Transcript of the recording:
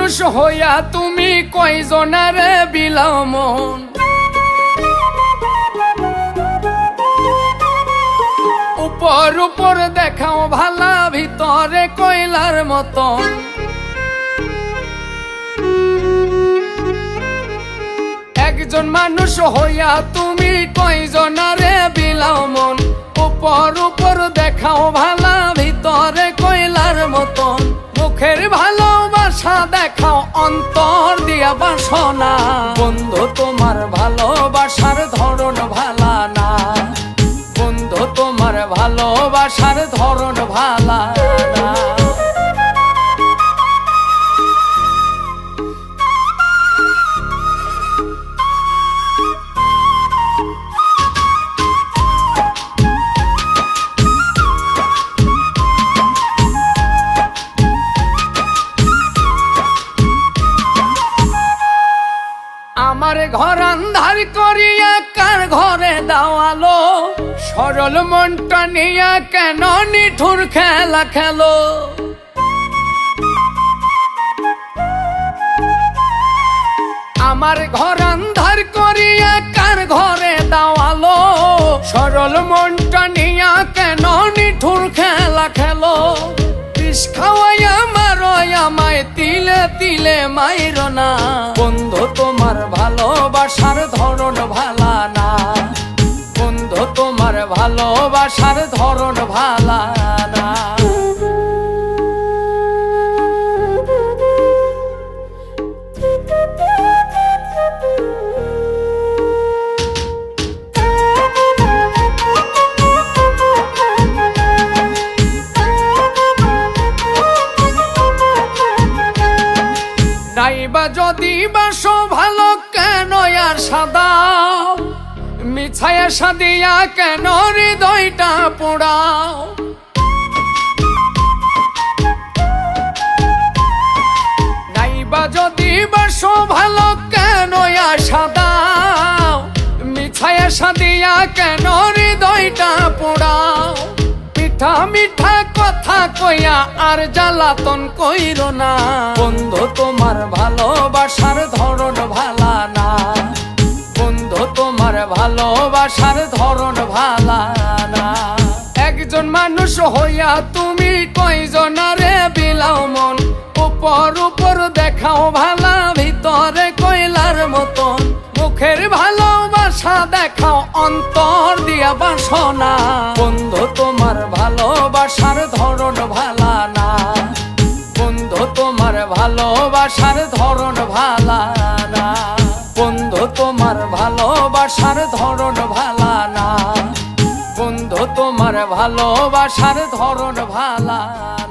মানুষ হইয়া তুমি কয়জনারে বিলাও মন। উপর উপর দেখাও ভালা, ভিতরে কয়লার মতন। একজন মানুষ হইয়া তুমি কয়জনারে বিলাও মন। উপর উপর দেখাও ভালা, ভিতরে কয়লার মতন। মুখের ভালোবাসা দেখাও, অন্তর দিয়া বাসনা। বন্ধু তোমার ভালোবাসার ধরন ভালা না, বন্ধু তোমার ভালোবাসার ধরন ভালা না। আমার ঘর আন্ধার করিয়া কার ঘরে দাওয়ালো। সরল মনটা নিয়া কেন নিঠুর খেলা খেলো। আমার ঘর আন্ধার করিয়া কার ঘরে দাওয়ালো। সরল মনটা নিয়া কেন নিঠুর খেলা খেলো। বিষ খাওয়াইয়া মারো আমায়, তিলে তিলে মাইরো না। বন্ধু তোমার ভালোবাসার ধরন ভালা না, বন্ধু তোমার ভালোবাসার ধরন ভালা না। নাইবা যদি বাসো ভালো কেন আর সাদাও। মিছায়া সাদিয়া কেন হৃদয়টা পোড়াও। নাইবা যদি বাসো ভালো কেন আর সাদাও। মিছায়া সাদিয়া কেন হৃদয়টা পোড়াও। মিঠা মিঠা কথা কইয়া আর জ্বালাতন কইরো না। বন্ধু তোমার ভালোবাসার ধরন ভালা না, বন্ধু তোমার ভালোবাসার ধরন ভালা না। একজন মানুষ হইয়া তুমি কয়জনারে বিলাও মন। উপর উপর দেখাও ভালা, ভিতরে কয়লার মতন। মুখের ভালোবাসা দেখাও, অন্তর দিয়া বাসনা। বন্ধু তোমার ভালোবাসার ধরন ভালা না, বন্ধু তোমার ভালোবাসার ধরন ভালা না। বন্ধু তোমার ভালোবাসার ধরন ভালা না, বন্ধু তোমার ভালোবাসার ধরন ভালা না।